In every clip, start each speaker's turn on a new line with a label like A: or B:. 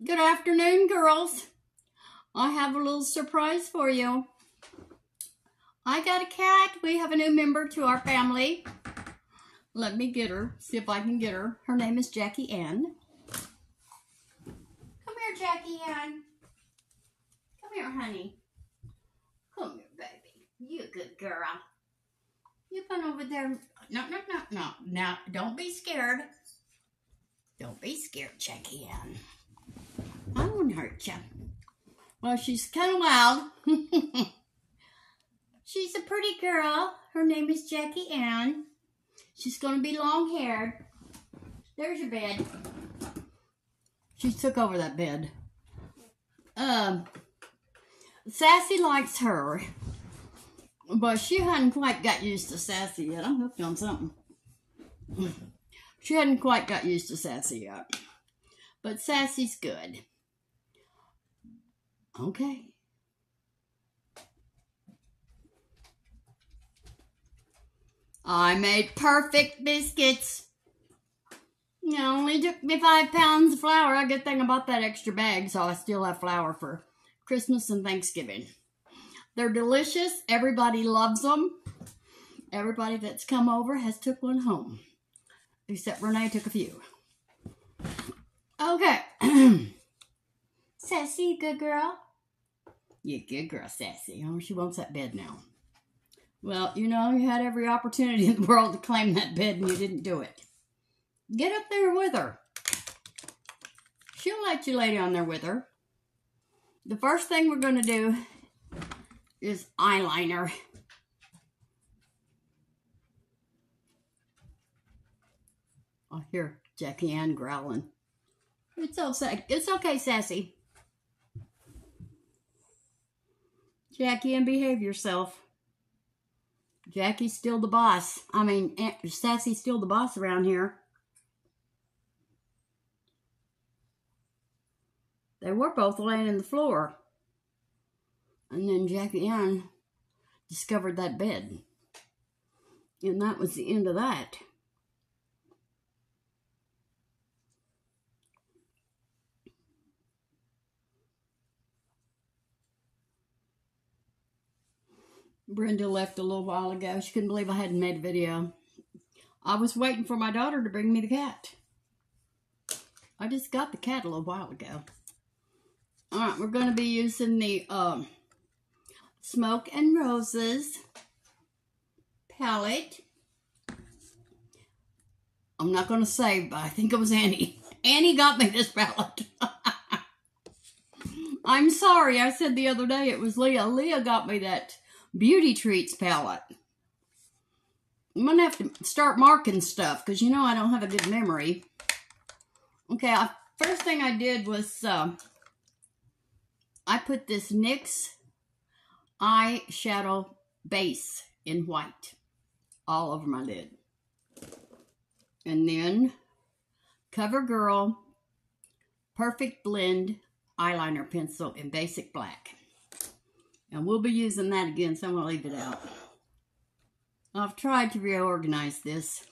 A: Good afternoon, girls. I have a little surprise for you. I got a cat. We have a new member to our family. Let me get her, see if I can get her. Her name is Jackie Ann. Come here, Jackie Ann. Come here, honey. Come here, baby. You a good girl. You been over there. No. Now, don't be scared. Don't be scared, Jackie Ann. I won't hurt you. Well, she's kind of loud. She's a pretty girl. Her name is Jackie Ann. She's going to be long-haired. There's your bed. She took over that bed. Sassy likes her. But she hadn't quite got used to Sassy yet. I'm hooked on something. She hadn't quite got used to Sassy yet. But Sassy's good. Okay. I made perfect biscuits. It only took me 5 pounds of flour. Good thing I bought that extra bag, so I still have flour for Christmas and Thanksgiving. They're delicious. Everybody loves them. Everybody that's come over has took one home. Except Renee took a few. Okay. Sassy, good girl. You good girl, Sassy. Oh, she wants that bed now. Well, you know, you had every opportunity in the world to claim that bed and you didn't do it. Get up there with her. She'll let you lay down there with her. The first thing we're going to do is eyeliner. I hear Jackie Ann growling. It's okay, Sassy. Jackie Ann, behave yourself. Jackie's still the boss. I mean, Sassy's still the boss around here. They were both laying on the floor. And then Jackie Ann discovered that bed. And that was the end of that. Brenda left a little while ago. She couldn't believe I hadn't made a video. I was waiting for my daughter to bring me the cat. I just got the cat a little while ago. Alright, we're going to be using the Smoke N Roses palette. I'm not going to say, but I think it was Annie. Annie got me this palette. I'm sorry. I said the other day it was Leah. Leah got me that Beauty Treats palette. I'm going to have to start marking stuff because, you know, I don't have a good memory. Okay, first thing I did was I put this NYX eyeshadow base in white all over my lid. And then Covergirl Perfect Blend eyeliner pencil in basic black. And we'll be using that again, so I'm going to leave it out. I've tried to reorganize this,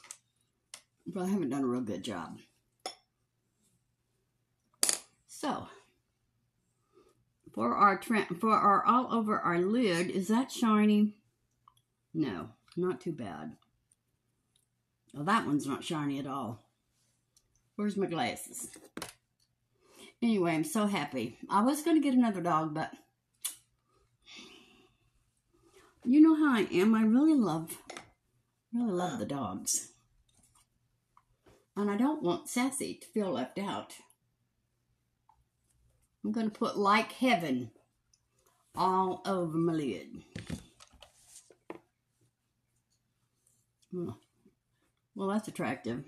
A: but I haven't done a real good job. So, for our all over our lid, is that shiny? No, not too bad. Well, that one's not shiny at all. Where's my glasses? Anyway, I'm so happy. I was going to get another dog, but you know how I am. I really love the dogs. And I don't want Sassy to feel left out. I'm going to put Like Heaven all over my lid. Well, that's attractive.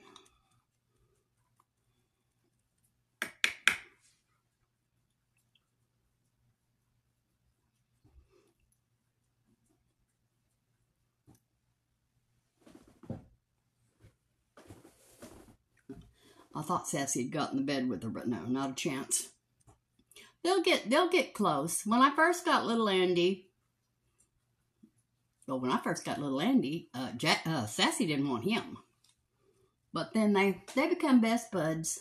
A: I thought Sassy had gotten the bed with her, but no, not a chance. They'll get close. When I first got little Andy, Sassy didn't want him. But then they become best buds.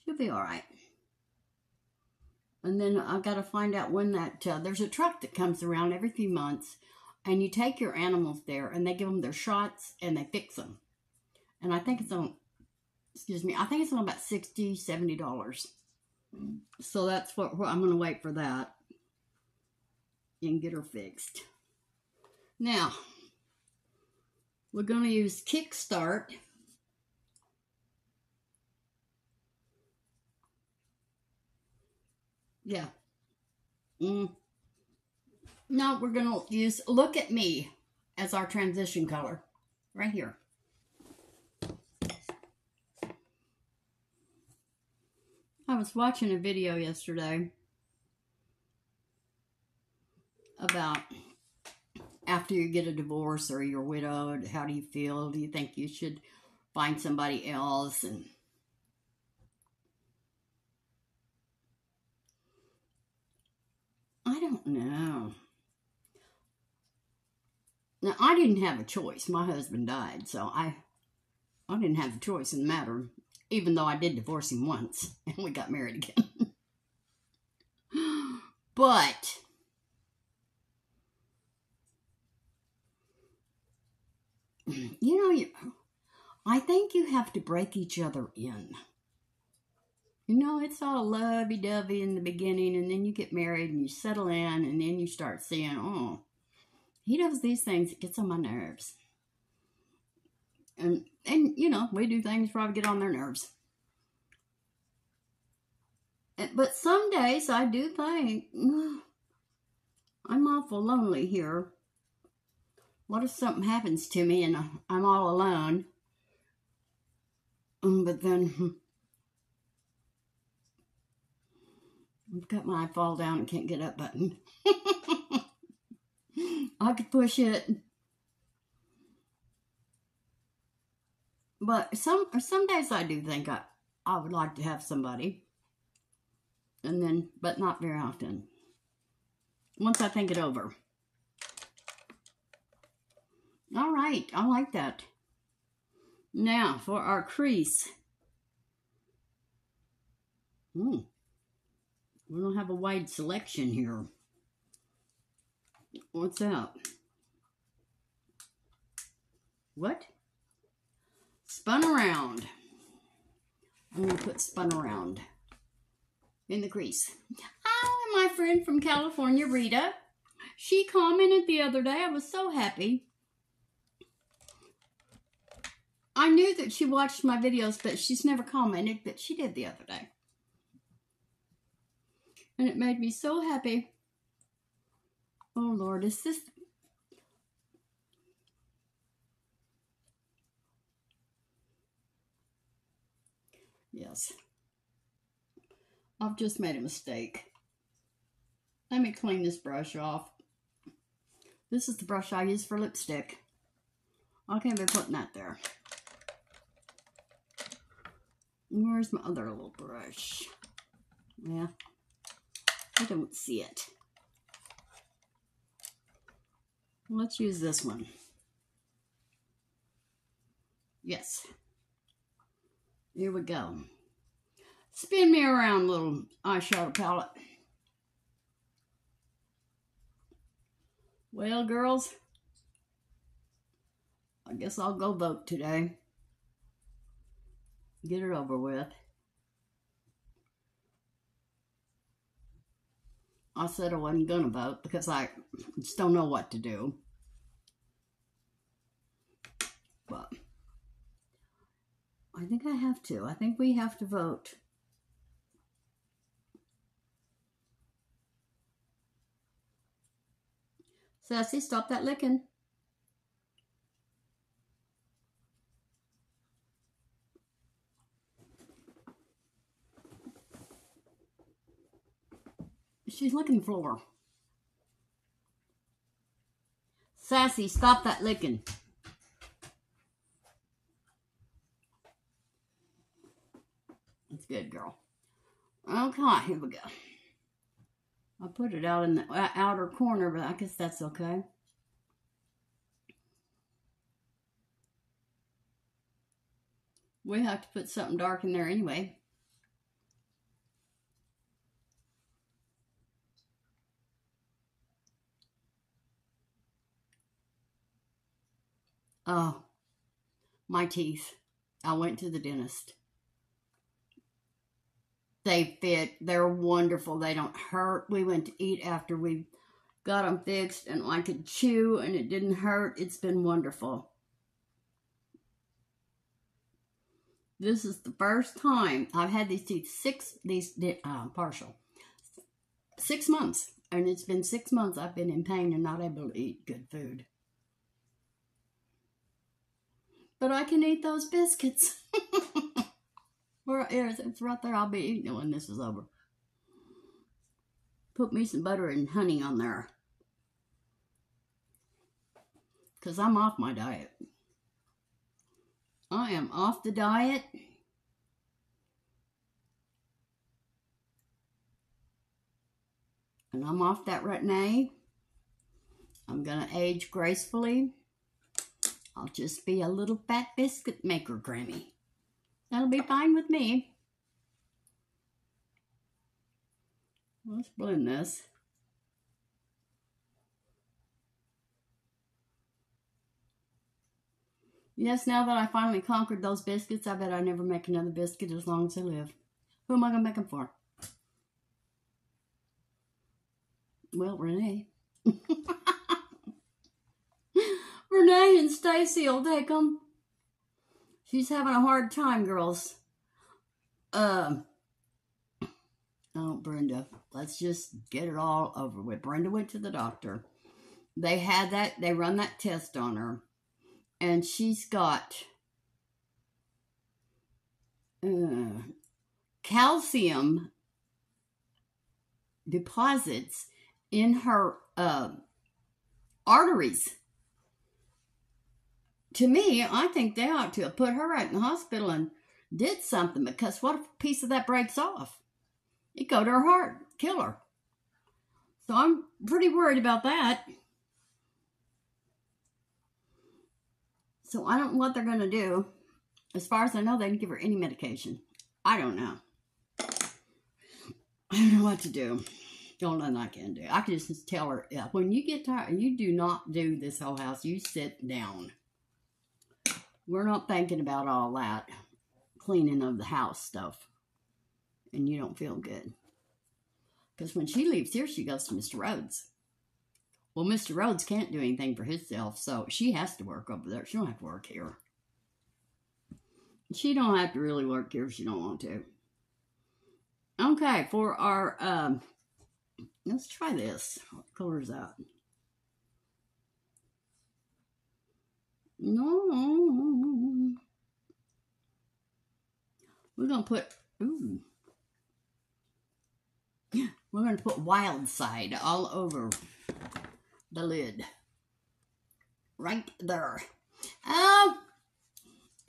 A: She'll be all right. And then I've got to find out when that, there's a truck that comes around every few months, and you take your animals there, and they give them their shots, and they fix them. And I think it's on, excuse me, I think it's on about $60, $70. So that's what I'm going to wait for that and get her fixed. Now, we're going to use Kickstart. Yeah. No, we're going to use Look at Me as our transition color. Right here. I was watching a video yesterday about after you get a divorce or you're widowed, how do you feel? Do you think you should find somebody else? And I don't know. Now, I didn't have a choice. My husband died, so I didn't have a choice in the matter, even though I did divorce him once, and we got married again. But you know, I think you have to break each other in. You know, it's all lovey-dovey in the beginning, and then you get married and you settle in, and then you start seeing, oh, he does these things that gets on my nerves. And you know, we do things probably get on their nerves. But some days I do think, I'm awful lonely here. What if something happens to me and I'm all alone? But then I've got my fall down and can't get up button. I could push it. But some days I do think I would like to have somebody. And then, but not very often. Once I think it over. All right, I like that. Now, for our crease. We don't have a wide selection here. What's that? What? Spun Around. I'm going to put Spun Around in the crease. Hi, my friend from California, Rita. She commented the other day. I was so happy. I knew that she watched my videos, but she's never commented, but she did the other day. And it made me so happy. Oh, Lord, is this... Yes. I've just made a mistake. Let me clean this brush off. This is the brush I use for lipstick. I can't be putting that there. Where's my other little brush? Yeah, I don't see it. Let's use this one. Yes. Here we go. Spin me around, little eyeshadow palette. Well, girls, I guess I'll go vote today. Get it over with. I said I wasn't going to vote because I just don't know what to do. But I think I have to. I think we have to vote. Sassy, stop that licking. She's licking the floor. Sassy, stop that licking. That's good, girl. Okay, here we go. I put it out in the outer corner, but I guess that's okay. We have to put something dark in there anyway. my teeth. I went to the dentist. They fit. They're wonderful. They don't hurt. We went to eat after we got them fixed, and I could chew, and it didn't hurt. It's been wonderful. This is the first time I've had these teeth partial. 6 months. And it's been 6 months I've been in pain and not able to eat good food. But I can eat those biscuits. It's right there. I'll be eating it when this is over. Put me some butter and honey on there. Because I'm off my diet. I am off the diet. And I'm off that retin-A. I'm going to age gracefully. I'll just be a little fat biscuit maker, Grammy. That'll be fine with me. Let's blend this. Yes, now that I finally conquered those biscuits, I bet I never make another biscuit as long as I live. Who am I going to make them for? Well, Renee. Renee and Stacy will take them. She's having a hard time, girls. Oh, Brenda. Let's just get it all over with. Brenda went to the doctor. They run that test on her. And she's got calcium deposits in her arteries. To me, I think they ought to have put her right in the hospital and did something, because what if a piece of that breaks off? It'd go to her heart, kill her. So I'm pretty worried about that. So I don't know what they're going to do. As far as I know, they didn't give her any medication. I don't know. I don't know what to do. Don't know what I can do. I can just tell her, yeah, when you get tired, you do not do this whole house. You sit down. We're not thinking about all that cleaning of the house stuff. And you don't feel good. Because when she leaves here, she goes to Mr. Rhodes. Well, Mr. Rhodes can't do anything for himself, so she has to work over there. She don't have to work here. She don't have to really work here if she don't want to. Okay, for our, let's try this. What color is that? No. We're going to put, ooh. We're going to put Wild Side all over the lid. Right there. Oh,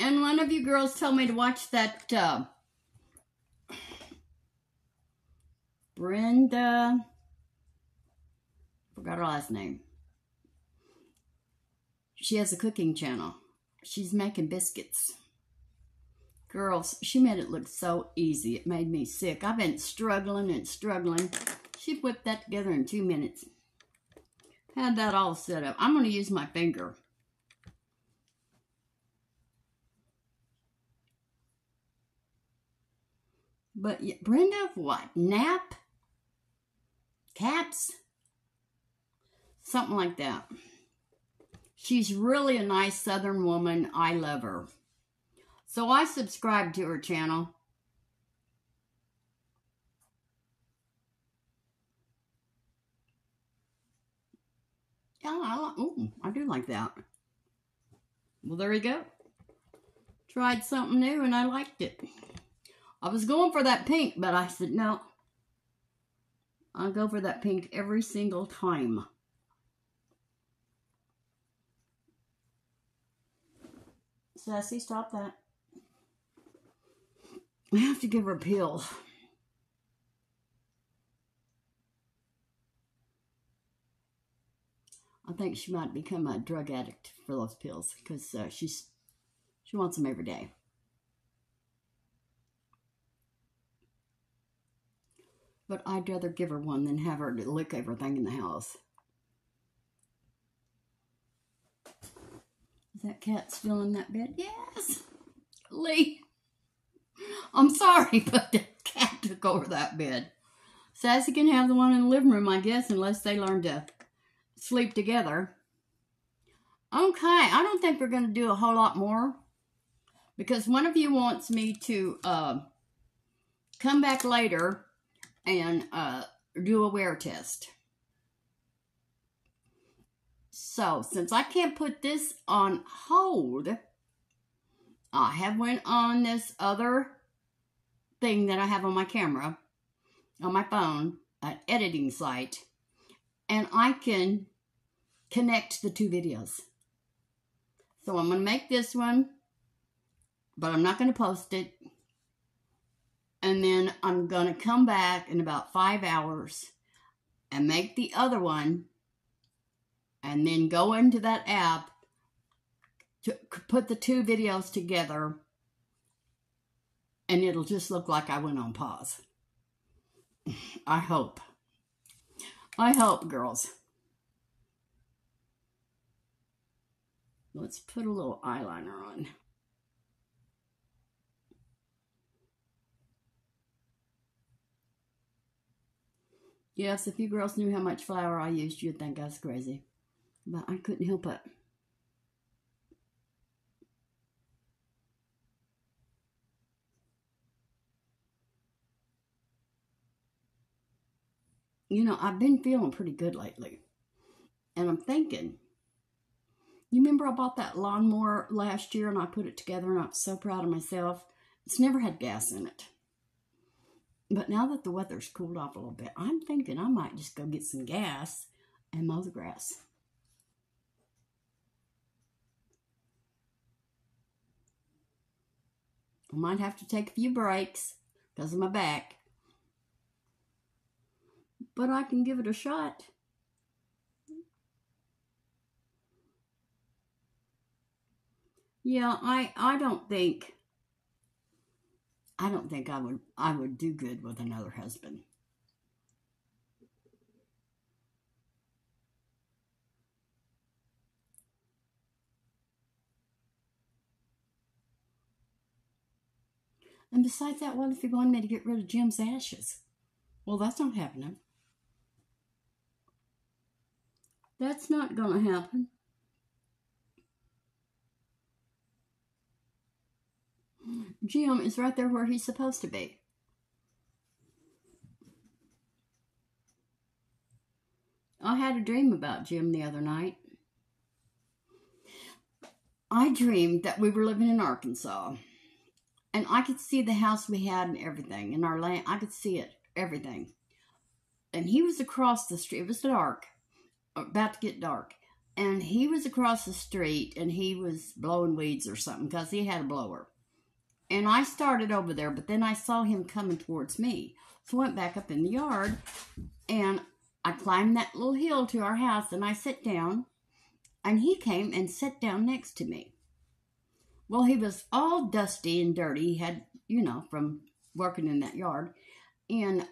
A: and one of you girls told me to watch that Brenda, forgot her last name. She has a cooking channel. She's making biscuits. Girls, she made it look so easy. It made me sick. I've been struggling and struggling. She whipped that together in 2 minutes. Had that all set up. I'm going to use my finger. But Brenda, what? Nap? Caps? Something like that. She's really a nice Southern woman. I love her. So I subscribe to her channel. Yeah, I do like that. Well, there you go. Tried something new and I liked it. I was going for that pink, but I said, no. I'll go for that pink every single time. Sassy, stop that. I have to give her a pill. I think she might become a drug addict for those pills, because she wants them every day. But I'd rather give her one than have her lick everything in the house. that cat still in that bed? Yes. Lee. I'm sorry, but the cat took over that bed. Sassy can have the one in the living room, I guess, unless they learn to sleep together. Okay, I don't think we're going to do a whole lot more because one of you wants me to come back later and do a wear test. So, since I can't put this on hold, I have went on this other thing that I have on my camera, on my phone, an editing site, and I can connect the two videos. So I'm going to make this one, but I'm not going to post it. And then I'm going to come back in about 5 hours and make the other one, and then go into that app to put the two videos together, and it'll just look like I went on pause. I hope. I hope, girls. Let's put a little eyeliner on. Yes, if you girls knew how much flour I used, you'd think I was crazy. But I couldn't help it. You know, I've been feeling pretty good lately. And I'm thinking, you remember I bought that lawnmower last year and I put it together and I was so proud of myself. It's never had gas in it. But now that the weather's cooled off a little bit, I'm thinking I might just go get some gas and mow the grass. I might have to take a few breaks because of my back. But I can give it a shot. Yeah, I don't think I would do good with another husband. And besides that, what if he wanted me to get rid of Jim's ashes? Well, that's not happening. That's not going to happen. Jim is right there where he's supposed to be. I had a dream about Jim the other night. I dreamed that we were living in Arkansas. And I could see the house we had and everything. In our land, I could see it, everything. And he was across the street. It was dark, about to get dark. And he was across the street and he was blowing weeds or something because he had a blower. And I started over there, but then I saw him coming towards me. So I went back up in the yard and I climbed that little hill to our house and I sat down. And he came and sat down next to me. Well, he was all dusty and dirty. He had, you know, from working in that yard. And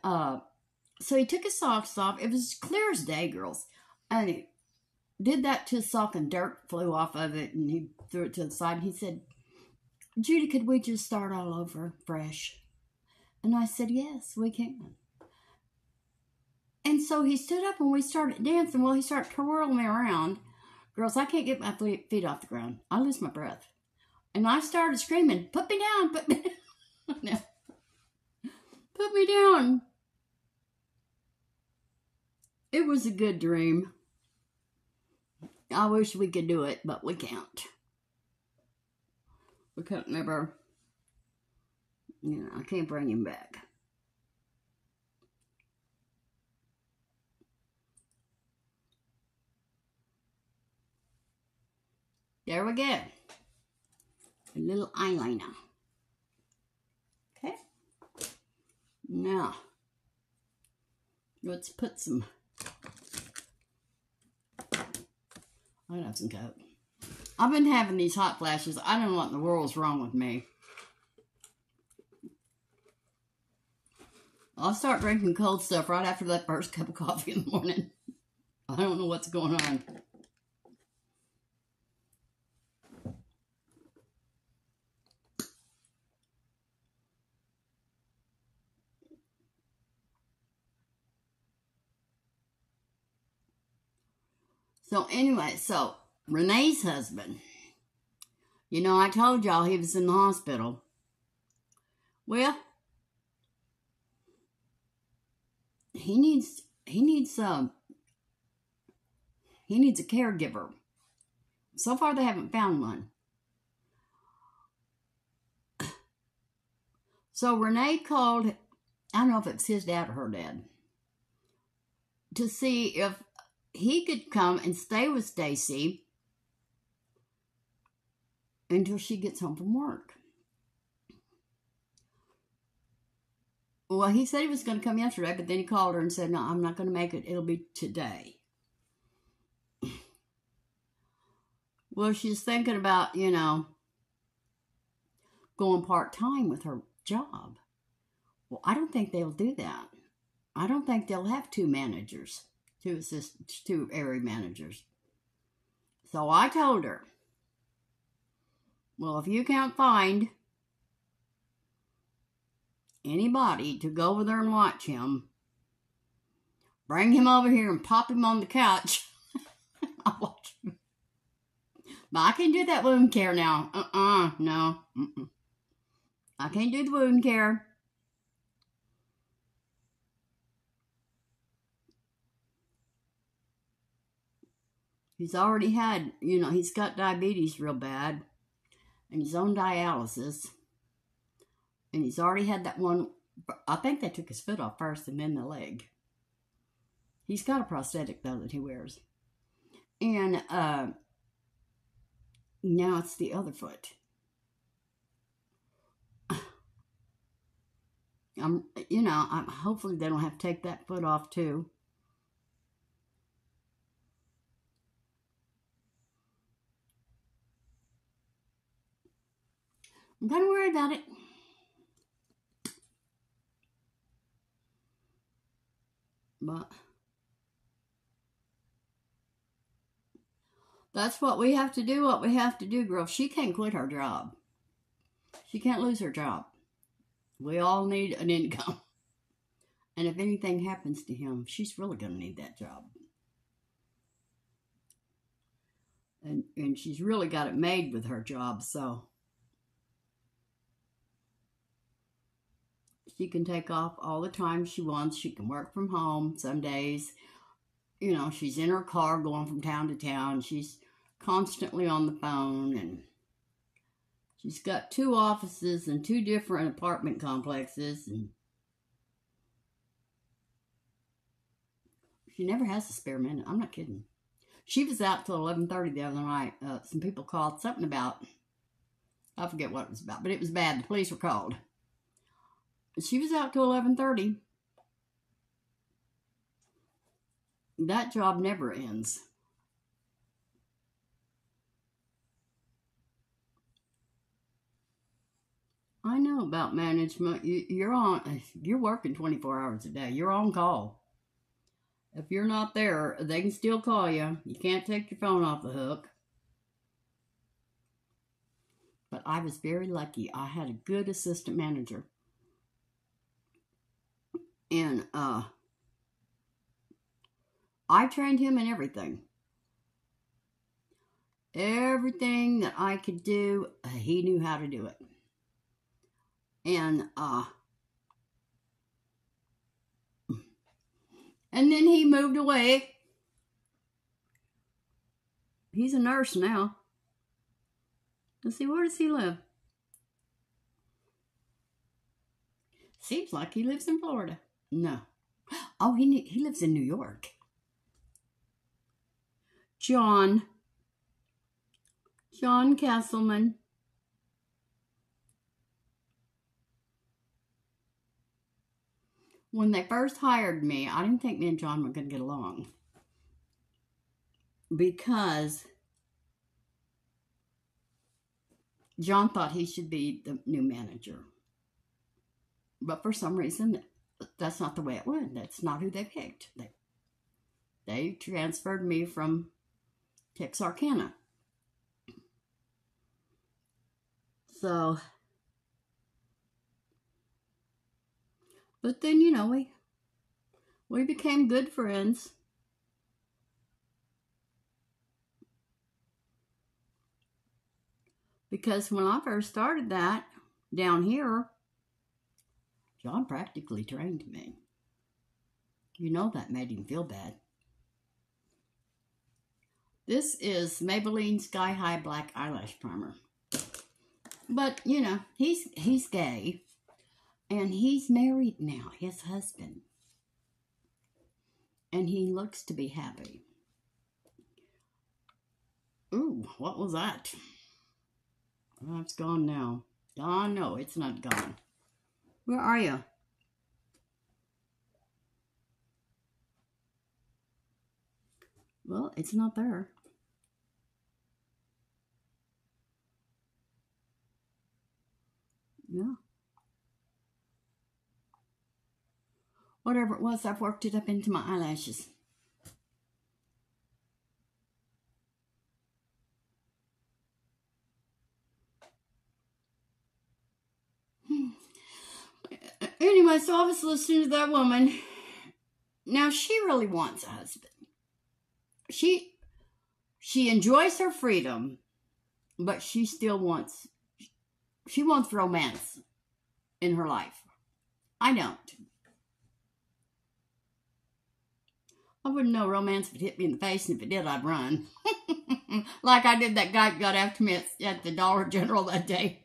A: so he took his socks off. It was clear as day, girls. And he did that to his sock and dirt flew off of it. And he threw it to the side. He said, Judy, could we just start all over fresh? And I said, yes, we can. And so he stood up and we started dancing. Well, he started twirling me around. Girls, I can't get my feet off the ground. I lose my breath. And I started screaming, put me down, put me down. No. Put me down. It was a good dream. I wish we could do it, but we can't. We can't never, you know, I can't bring him back. There we go. A little eyeliner. Okay. Now, let's put some, I have some coat. I've been having these hot flashes. I don't know what in the world's wrong with me. I'll start drinking cold stuff right after that first cup of coffee in the morning. I don't know what's going on. So anyway, so Renee's husband, you know, I told y'all he was in the hospital. Well, he needs a caregiver. So far, they haven't found one. So Renee called, I don't know if it's his dad or her dad, to see if he could come and stay with Stacy until she gets home from work. Well, he said he was going to come yesterday, but then he called her and said, no, I'm not going to make it. It'll be today. Well, she's thinking about, you know, going part-time with her job. Well, I don't think they'll do that. I don't think they'll have two managers, two assistants, two area managers. So I told her, well, if you can't find anybody to go over there and watch him, bring him over here and pop him on the couch. I'll watch him. But I can't do that wound care now. No. I can't do the wound care. He's already had, you know, he's got diabetes real bad. And he's on dialysis. And he's already had that one. I think they took his foot off first and then the leg. He's got a prosthetic, though, that he wears. And now it's the other foot. Hopefully they don't have to take that foot off, too. I'm kind of worried about it. But that's what we have to do, girl. She can't quit her job. She can't lose her job. We all need an income. And if anything happens to him, she's really going to need that job. And she's really got it made with her job, so she can take off all the time she wants. She can work from home some days. You know, she's in her car going from town to town. She's constantly on the phone, and she's got 2 offices and 2 different apartment complexes, and she never has a spare minute. I'm not kidding. She was out till 11:30 the other night. Some people called something about, I forget what it was about, but it was bad. The police were called. She was out till 11:30. That job never ends. I know about management. You're working 24 hours a day. You're on call. If you're not there, they can still call you. You can't take your phone off the hook. But I was very lucky. I had a good assistant manager. And I trained him in everything. Everything that I could do, he knew how to do it. And then he moved away. He's a nurse now. Let's see, where does he live? Seems like he lives in Florida. No. Oh, he lives in New York. John Castleman. When they first hired me, I didn't think me and John were going to get along. Because John thought he should be the new manager. But for some reason, that's not the way it went. That's not who they picked. They transferred me from Texarkana. So, but then, you know, we became good friends. Because when I first started that down here, John practically trained me. You know that made him feel bad. This is Maybelline Sky High Black Eyelash Primer. But, you know, he's gay. And he's married now, his husband. And he looks to be happy. Ooh, what was that? Oh, it's gone now. Oh, no, it's not gone. Where are you? Well, it's not there. Yeah. Whatever it was, I've worked it up into my eyelashes. Anyway, so I was listening to that woman. Now, she really wants a husband. She enjoys her freedom, but she still wants, she wants romance in her life. I don't. I wouldn't know romance if it hit me in the face, and if it did, I'd run. Like I did that guy who got after me at the Dollar General that day.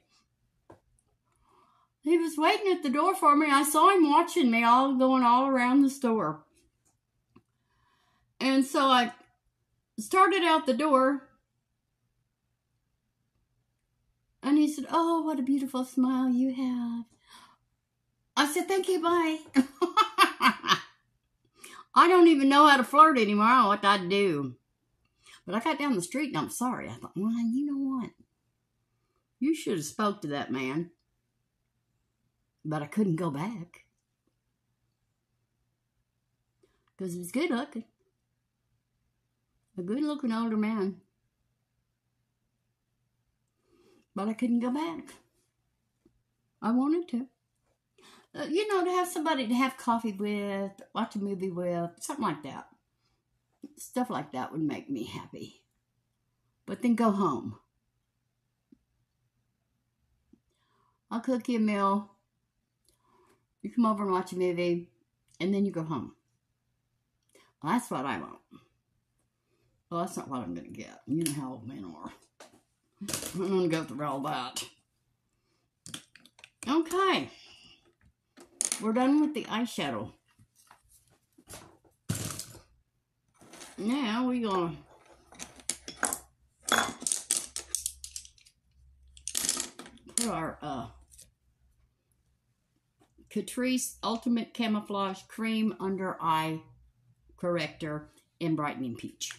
A: He was waiting at the door for me. I saw him watching me going all around the store. And so I started out the door. And he said, "Oh, what a beautiful smile you have." I said, "Thank you, bye." I don't even know how to flirt anymore. I don't know what I'd do. But I got down the street and I'm sorry. I thought, well, you know what? You should have spoke to that man. But I couldn't go back. Because he was good looking. A good looking older man. But I couldn't go back. I wanted to. You know, to have somebody to have coffee with, watch a movie with, something like that. Stuff like that would make me happy. But then go home. I'll cook you a meal. You come over and watch a movie, and then you go home. Well, that's what I want. Well, that's not what I'm going to get. You know how old men are. I'm going to go through all that. Okay. We're done with the eyeshadow. Now we're going to put our Catrice Ultimate Camouflage Cream Under Eye Corrector in Brightening Peach.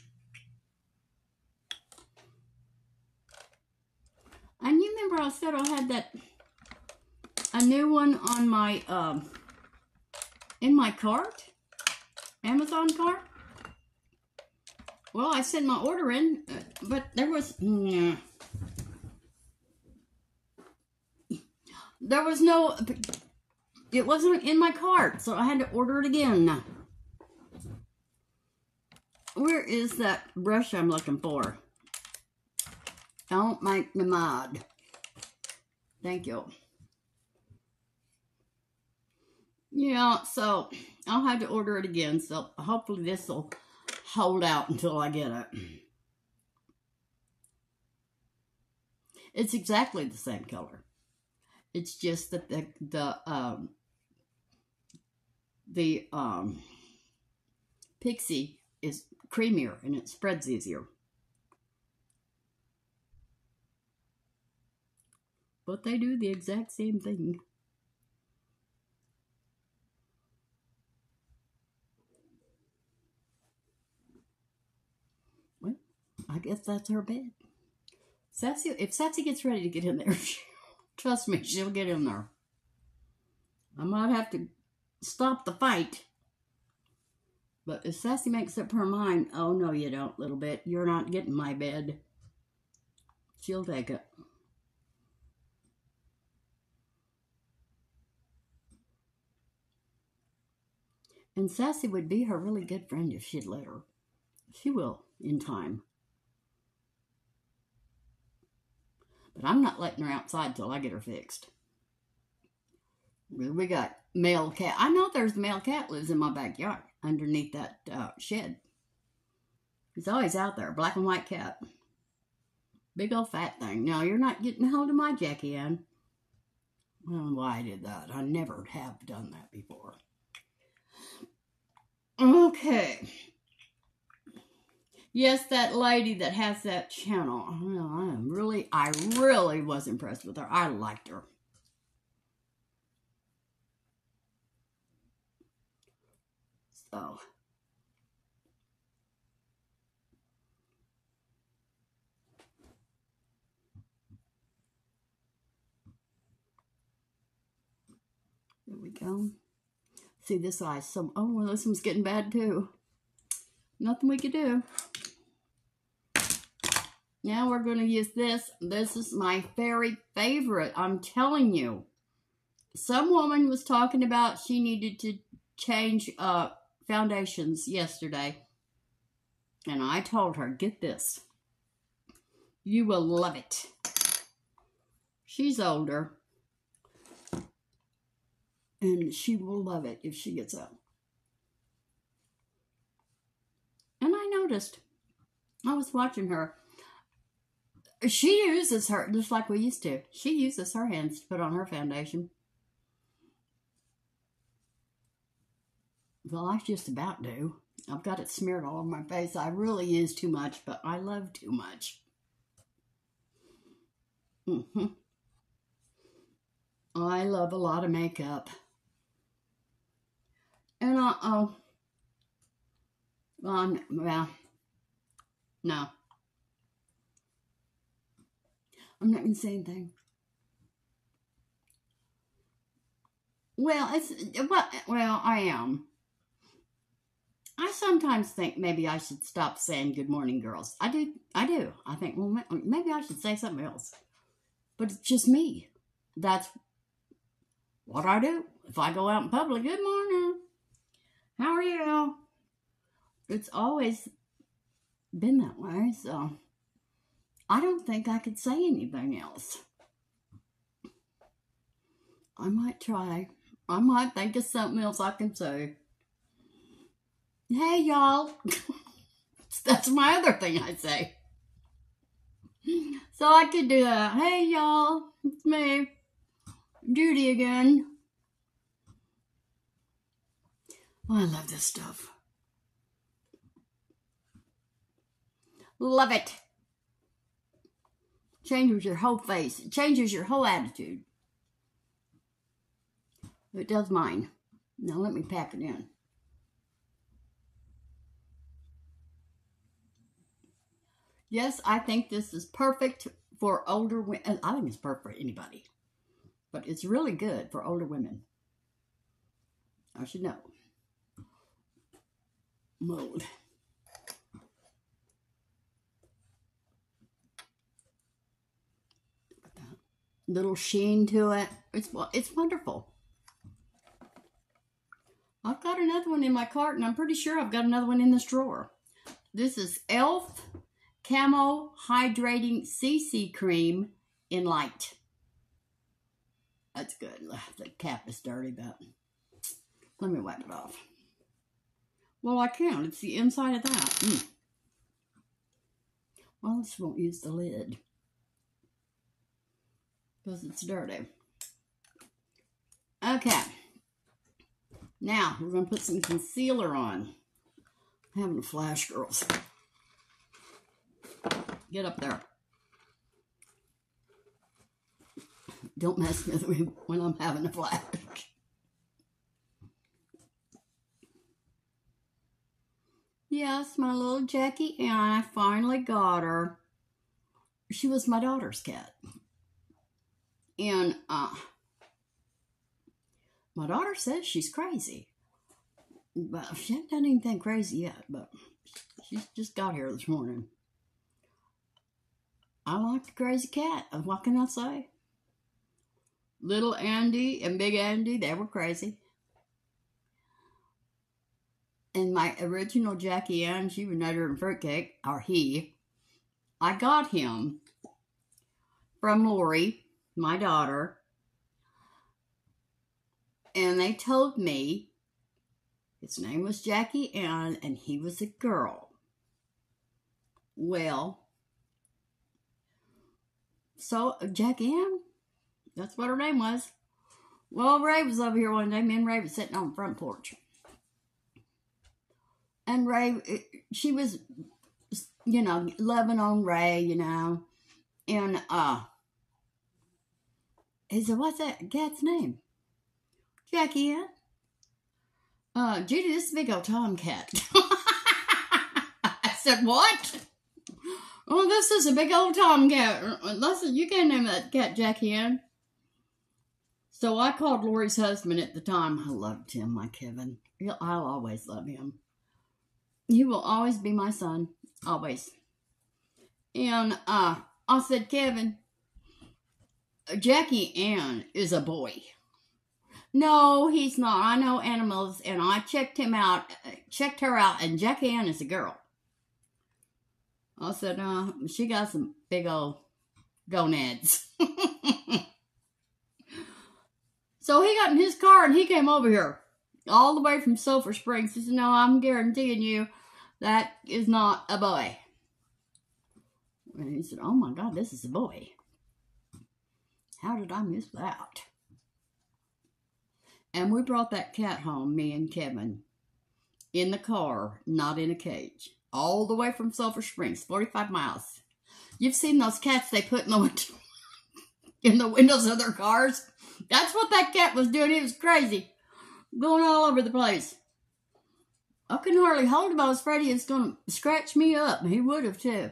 A: And you remember I said I had a new one on my, in my cart? Amazon cart? Well, I sent my order in, but there was no, it wasn't in my cart, so I had to order it again. Where is that brush I'm looking for? Don't make me mad. Thank you. Yeah, so I'll have to order it again, so hopefully this will hold out until I get it. It's exactly the same color. It's just that the Pixie is creamier and it spreads easier. But they do the exact same thing. Well, I guess that's her bed. Sassy, if Sassy gets ready to get in there, trust me, she'll get in there. I might have to stop the fight. But if Sassy makes up her mind, oh no you don't, little bit, you're not getting my bed, she'll take it. And Sassy would be her really good friend if she'd let her. She will, in time. But I'm not letting her outside till I get her fixed. We got male cat. I know there's a male cat lives in my backyard underneath that shed. He's always out there, black and white cat. Big old fat thing. Now, you're not getting a hold of my Jackie Ann. I don't know why I did that. I never have done that before. Okay. Yes, that lady that has that channel. I really was impressed with her. I liked her. So. There we go. See, this eye, oh, well, this one's getting bad too. Nothing we could do. Now we're going to use this. This is my very favorite. I'm telling you. Some woman was talking about she needed to change foundations yesterday. And I told her, get this. You will love it. She's older. And she will love it if she gets up. And I noticed, I was watching her. She uses her, just like we used to. She uses her hands to put on her foundation. Well, I just about do. I've got it smeared all over my face. I really use too much, but I love too much. I love a lot of makeup. And well, no. I'm not going to say anything. Well, I am. I sometimes think maybe I should stop saying good morning, girls. I do. I think, well, maybe I should say something else. But it's just me. That's what I do. If I go out in public, good morning. How are you? It's always been that way, so I don't think I could say anything else. I might try. I might think of something else I can say. Hey, y'all. That's my other thing I say. So I could do that. Hey, y'all. It's me. Judy again. Oh, I love this stuff. Love it. Changes your whole face. It changes your whole attitude. It does mine. Now let me pack it in. Yes, I think this is perfect for older women. I think it's perfect for anybody. But it's really good for older women. I should know. Mold. Little sheen to it. It's wonderful. I've got another one in my cart, and I'm pretty sure I've got another one in this drawer. This is e.l.f. Camo Hydrating CC Cream in Light. That's good. The cap is dirty, but let me wipe it off. Well, I can. It's the inside of that. Well, this won't use the lid because it's dirty. Okay. Now, we're going to put some concealer on. I'm having a flash, girls. Get up there. Don't mess with me when I'm having a flash. Yes, my little Jackie Ann, I finally got her. She was my daughter's cat. And my daughter says she's crazy. But she hasn't done anything crazy yet, but she's just got here this morning. I like the crazy cat. What can I say? Little Andy and Big Andy, they were crazy. And my original Jackie Ann, she was nutter and fruitcake, or he. I got him from Lori, my daughter, and they told me his name was Jackie Ann and he was a girl. Well, so Jackie Ann, that's what her name was. Well, Ray was over here one day. Me and Ray was sitting on the front porch. And Ray, she was, you know, loving on Ray, you know. And he said, what's that cat's name? Jackie Ann. Judy, this is a big old tomcat. I said, what? Oh, this is a big old tomcat. Listen, you can't name that cat Jackie Ann. So I called Lori's husband at the time. I loved him, my Kevin. I'll always love him. He will always be my son. Always. And I said, Kevin, Jackie Ann is a boy. No, he's not. I know animals, and I checked her out, and Jackie Ann is a girl. I said, she got some big old gonads. So he got in his car, and he came over here, all the way from Sulphur Springs. He said, no, I'm guaranteeing you that is not a boy. And he said, oh my God, this is a boy. How did I miss that? And we brought that cat home, me and Kevin, in the car, not in a cage. All the way from Sulphur Springs, 45 miles. You've seen those cats they put in the windows of their cars? That's what that cat was doing. He was crazy. Going all over the place. I couldn't hardly hold him. I was afraid he was going to scratch me up. He would have too.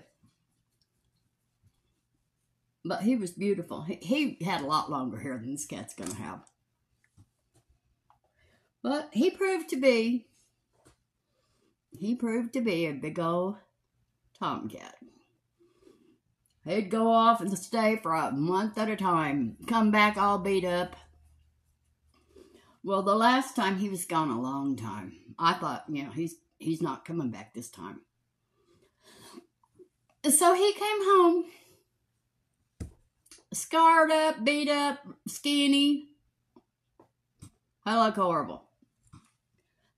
A: But he was beautiful. He had a lot longer hair than this cat's going to have. But he proved to be a big old tomcat. He'd go off and stay for a month at a time. Come back all beat up. Well, the last time he was gone a long time. I thought, you know, he's not coming back this time. So he came home. Scarred up, beat up, skinny. I look horrible.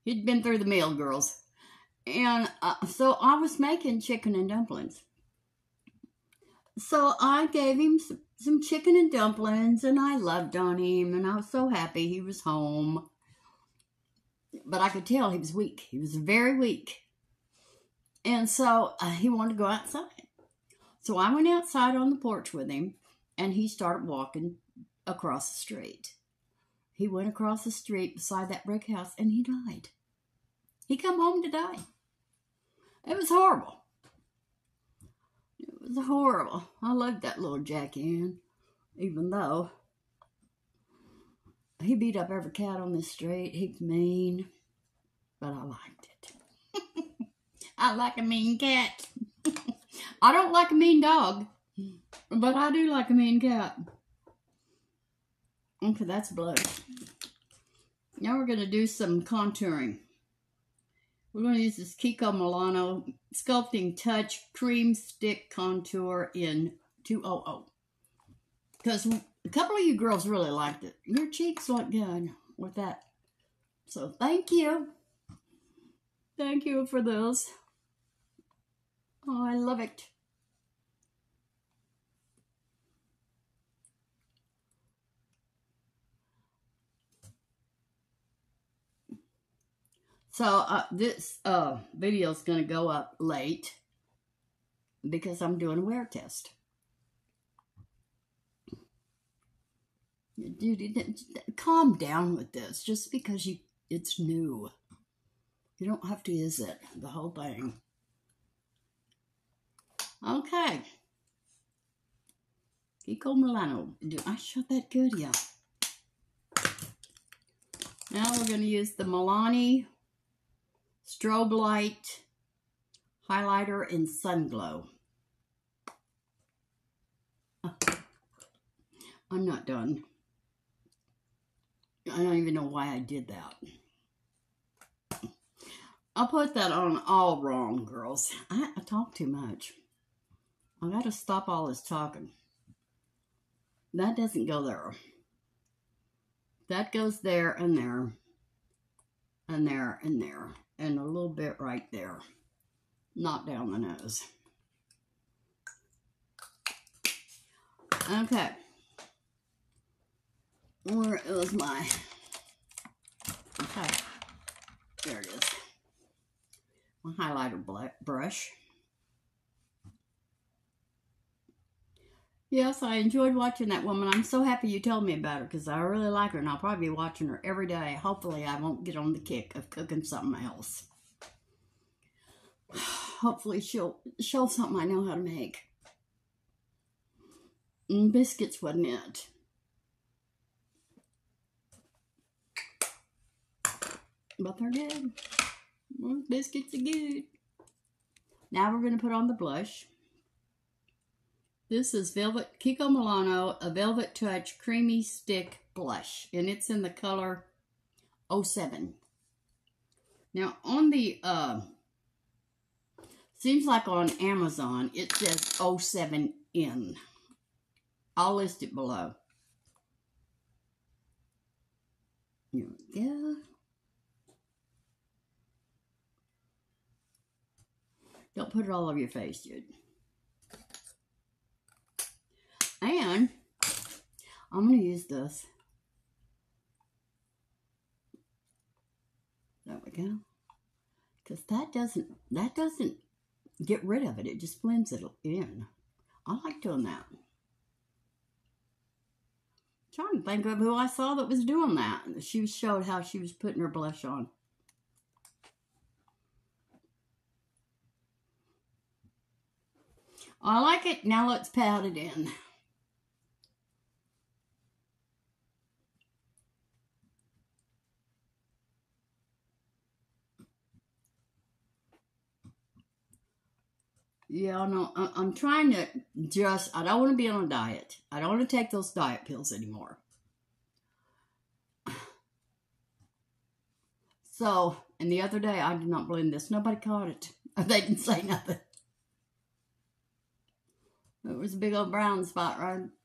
A: He'd been through the mill, girls. And so I was making chicken and dumplings. So I gave him some chicken and dumplings, and I loved on him, and I was so happy he was home. But I could tell he was weak. He was very weak. And so he wanted to go outside. So I went outside on the porch with him, and he started walking across the street. He went across the street beside that brick house, and he died. He come home to die. It was horrible. It was horrible. I loved that little Jackie Ann, even though he beat up every cat on the street. He's mean, but I liked it. I like a mean cat. I don't like a mean dog, but I do like a mean cat. Okay, that's blood. Now we're going to do some contouring. We're going to use this Kiko Milano Sculpting Touch Cream Stick Contour in 200. Because a couple of you girls really liked it. Your cheeks look good with that. So thank you. Thank you for this. Oh, I love it. So this video is going to go up late because I'm doing a wear test. Dude, calm down with this. Just because it's new. You don't have to use it, the whole thing. Okay. Kiko Milano. I shot that good, yeah. Now we're going to use the Milani Strobelight highlighter in Sunglow. I'm not done. I don't even know why I did that. I'll put that on all wrong, girls. I talk too much. I gotta stop all this talking. that doesn't go there. That goes there and there and there and there and a little bit right there. Not down the nose. Okay. Where is my... Okay. There it is. My highlighter brush. Yes, I enjoyed watching that woman. I'm so happy you told me about her because I really like her and I'll probably be watching her every day. Hopefully I won't get on the kick of cooking something else. Hopefully she'll show something I know how to make. And biscuits wasn't it. But they're good. Well, biscuits are good. Now we're going to put on the blush. This is Kiko Milano, a Velvet Touch Creamy Stick Blush. And it's in the color 07. Now on the, seems like on Amazon, it says 07N. I'll list it below. Here we go. Don't put it all over your face, Jude. And I'm going to use this. There we go. Because that doesn't get rid of it. It just blends it in. I like doing that. I'm trying to think of who I saw that was doing that. She showed how she was putting her blush on. I like it. Now let's pat it in. Yeah, no, I'm trying to just, I don't want to be on a diet. I don't want to take those diet pills anymore. So, and the other day I did not blend this. Nobody caught it. They didn't say nothing. It was a big old brown spot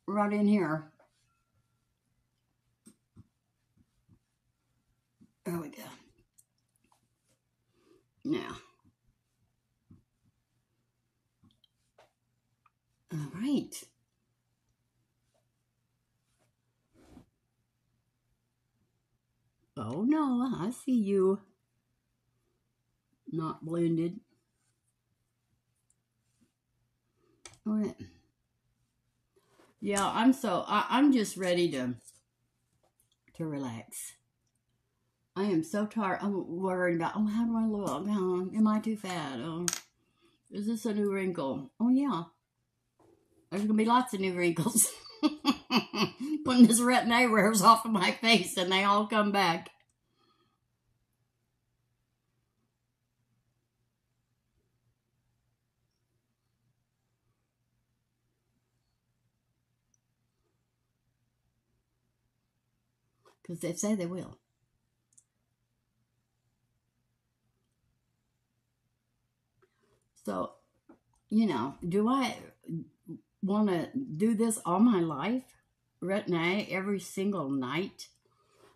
A: right in here. There we go. Now. All right. Oh no, I see you. Not blended. All right. Yeah, I'm just ready to relax. I am so tired. I'm worried about, oh, how do I look? Oh, am I too fat? Oh, is this a new wrinkle? Oh, yeah. There's going to be lots of new wrinkles. When this retin-A wears off of my face and they all come back. Because they say they will. So, you know, do I want to do this all my life? Retin-A every single night?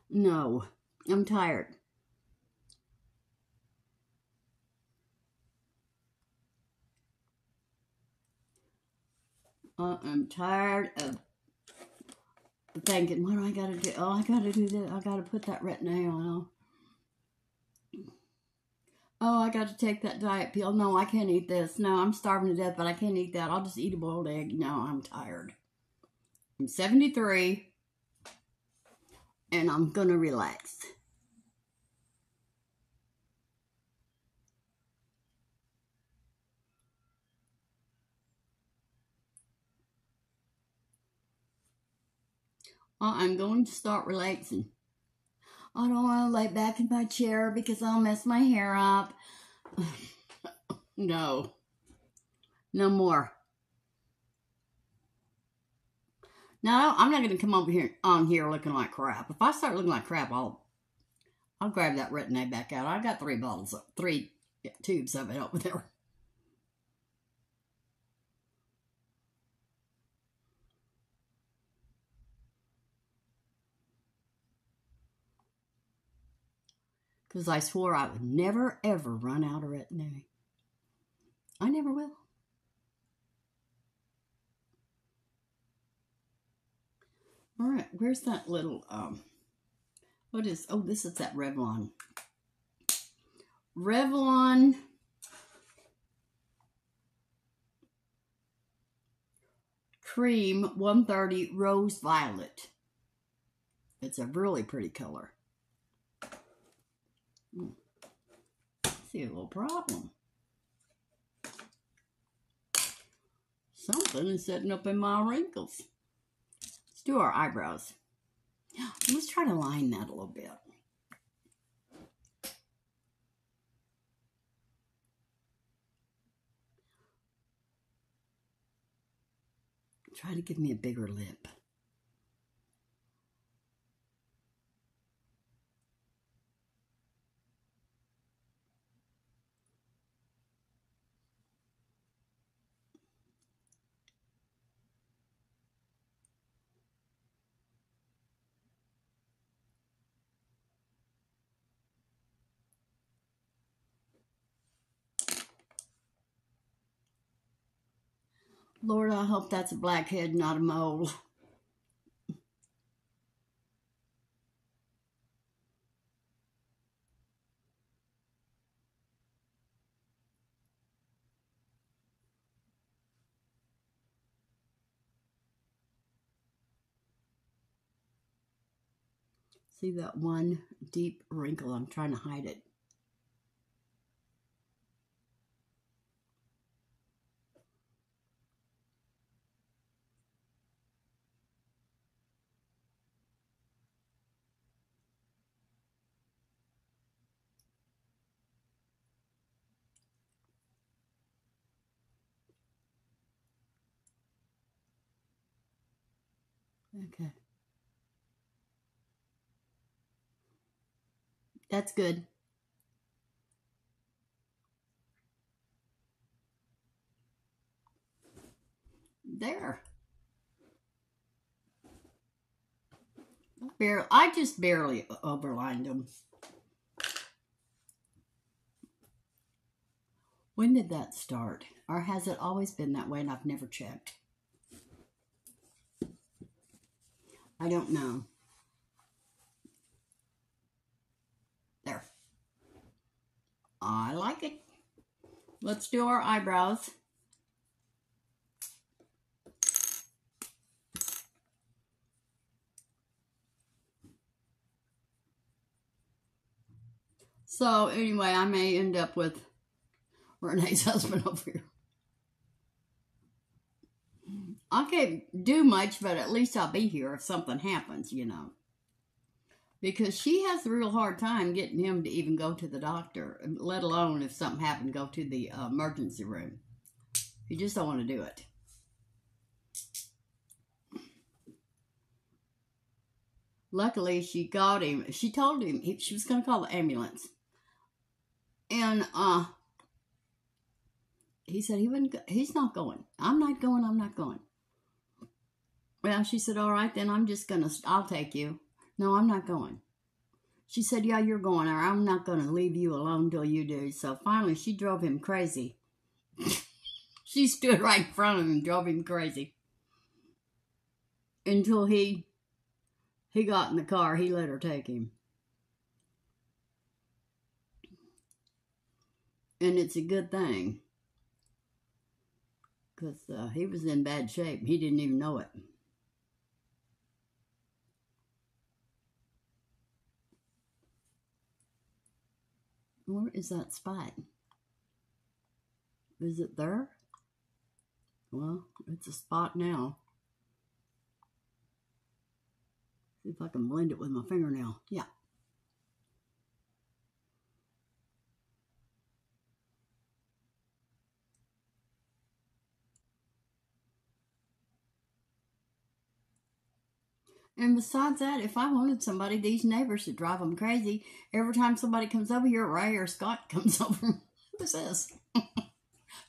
A: No, I'm tired. I'm tired of thinking, what do I got to do? Oh, I got to do this. I got to put that retin-A on. Oh, I got to take that diet pill. No, I can't eat this. No, I'm starving to death, but I can't eat that. I'll just eat a boiled egg. No, I'm tired. I'm 73, and I'm going to relax. I'm going to start relaxing. I don't want to lay back in my chair because I'll mess my hair up. No. No more. No, I'm not going to come over here on here looking like crap. If I start looking like crap, I'll grab that retin-A back out. I got 3 tubes of it over there. Because I swore I would never, ever run out of retinue. I never will. All right, where's that little, what is, oh, this is that Revlon. Revlon Cream 130 Rose Violet. It's a really pretty color. See a little problem. Something is setting up in my wrinkles. Let's do our eyebrows. Let's try to line that a little bit. Try to give me a bigger lip. Lord, I hope that's a blackhead, not a mole. See that one deep wrinkle? I'm trying to hide it. Okay. That's good. There. I just barely overlined them. When did that start? Or has it always been that way and I've never checked? I don't know. There. I like it. Let's do our eyebrows. So anyway, I may end up with Renee's husband over here. I can't do much, but at least I'll be here if something happens, you know. Because she has a real hard time getting him to even go to the doctor, let alone if something happened, go to the emergency room. He just don't want to do it. Luckily, she got him. She told him she was going to call the ambulance. And he said he wouldn't go. He's not going. I'm not going. I'm not going. Well, she said, all right, then I'm just going to, I'll take you. No, I'm not going. She said, yeah, you're going, or I'm not going to leave you alone till you do. So finally, she drove him crazy. She stood right in front of him and drove him crazy. Until he got in the car, he let her take him. And it's a good thing. Because he was in bad shape. He didn't even know it. Where is that spot? Is it there? Well, it's a spot now. See if I can blend it with my fingernail. Yeah. And besides that, if I wanted somebody, these neighbors would drive them crazy. Every time somebody comes over here, Ray or Scott comes over. Who's this?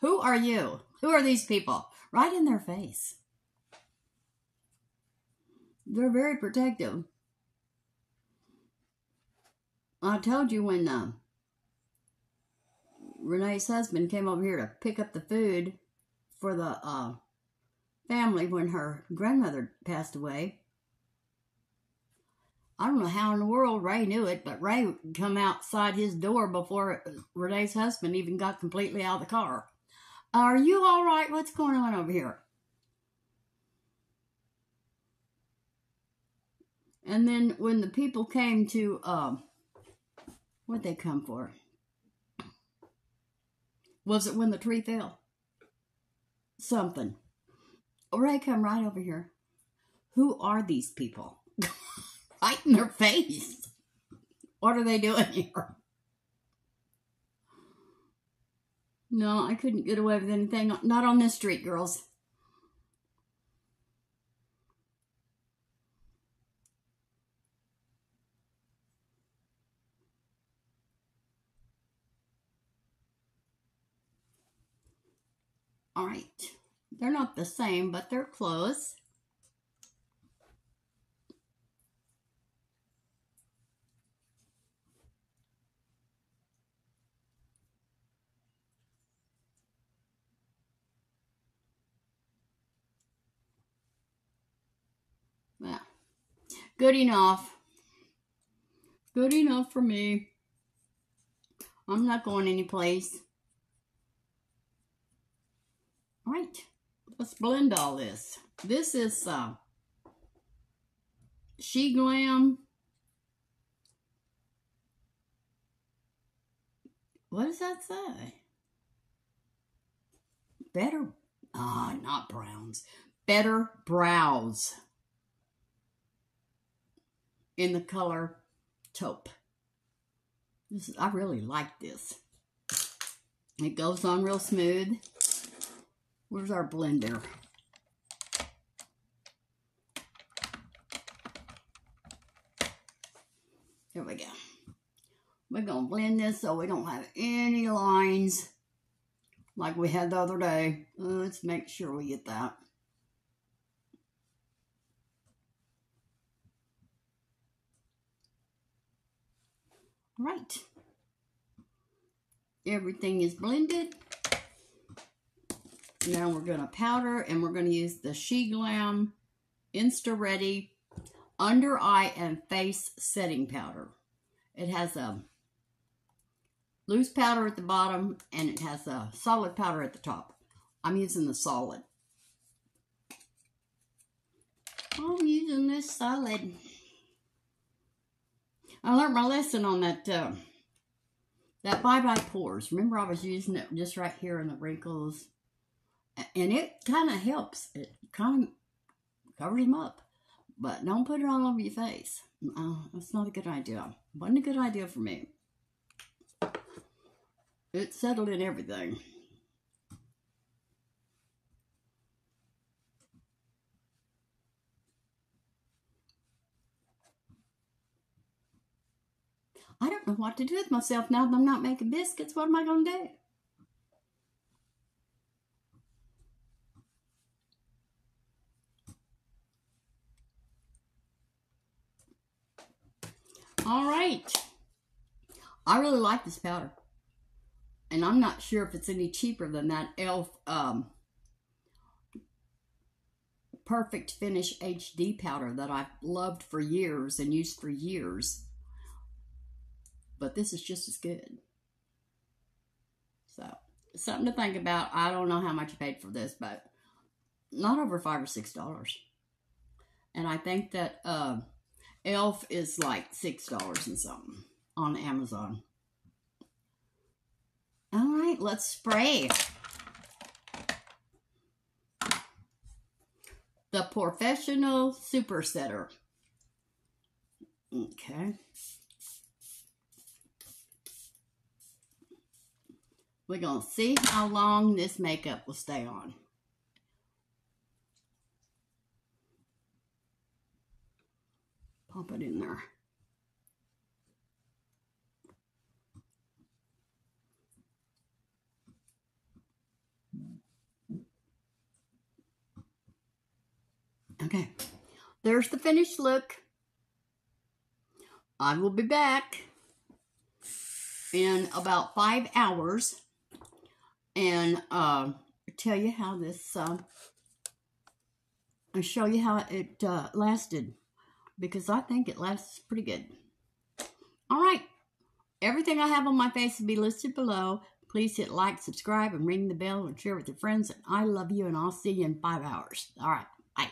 A: Who are you? Who are these people? Right in their face. They're very protective. I told you when Renee's husband came over here to pick up the food for the family when her grandmother passed away. I don't know how in the world Ray knew it, but Ray would come outside his door before Renee's husband even got completely out of the car. Are you all right? What's going on over here? And then when the people came to, what'd they come for? Was it when the tree fell? Something. Ray come right over here. Who are these people? Right in their face. What are they doing here? No, I couldn't get away with anything. Not on this street, girls. All right. They're not the same, but they're close. Yeah. Good enough. Good enough for me. I'm not going anyplace. All right. Let's blend all this. This is Sheglam. What does that say? Better, not browns. Better brows. In the color Toupe. I really like this. It goes on real smooth. Where's our blender? Here we go. We're going to blend this so we don't have any lines like we had the other day. Let's make sure we get that. All right. Everything is blended. Now we're going to powder, and we're going to use the Sheglam Insta-Ready Under Eye and Face Setting Powder. It has a loose powder at the bottom, and it has a solid powder at the top. I'm using the solid. I'm using this solid. I learned my lesson on that Bye Bye Pores. Remember, I was using it just right here in the wrinkles. And it kind of helps. It kind of covers them up. But don't put it all over your face. That's not a good idea. Wasn't a good idea for me. It settled in everything. I don't know what to do with myself now that I'm not making biscuits. What am I going to do? All right. I really like this powder. And I'm not sure if it's any cheaper than that e.l.f. Perfect Finish HD powder that I've loved for years and used for years. But this is just as good. So, something to think about. I don't know how much I paid for this, but not over $5 or $6. And I think that e.l.f. is like $6 and something on Amazon. All right, let's spray. The Professional Super Setter. Okay. We're going to see how long this makeup will stay on. Pop it in there. Okay, there's the finished look. I will be back. in about 5 hours. And tell you how this, I'll show you how it lasted. Because I think it lasts pretty good. Alright. Everything I have on my face will be listed below. Please hit like, subscribe, and ring the bell and share with your friends. And I love you, and I'll see you in 5 hours. Alright. Bye.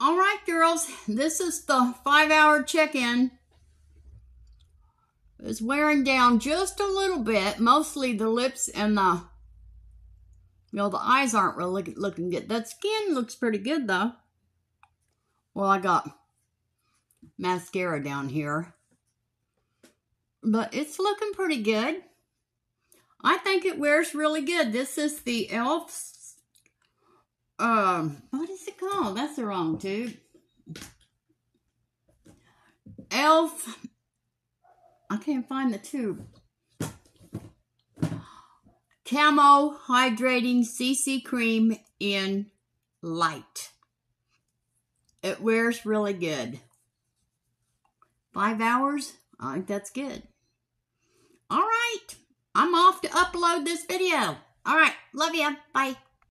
A: Alright, girls. This is the 5-hour check-in. It's wearing down just a little bit. Mostly the lips and the... the eyes aren't really looking good. That skin looks pretty good, though. Well, I got mascara down here. But it's looking pretty good. I think it wears really good. This is the e.l.f. What is it called? That's the wrong tube. e.l.f. I can't find the tube. Camo Hydrating CC Cream in Light. It wears really good. 5 hours? I think that's good. Alright. I'm off to upload this video. Alright. Love ya. Bye.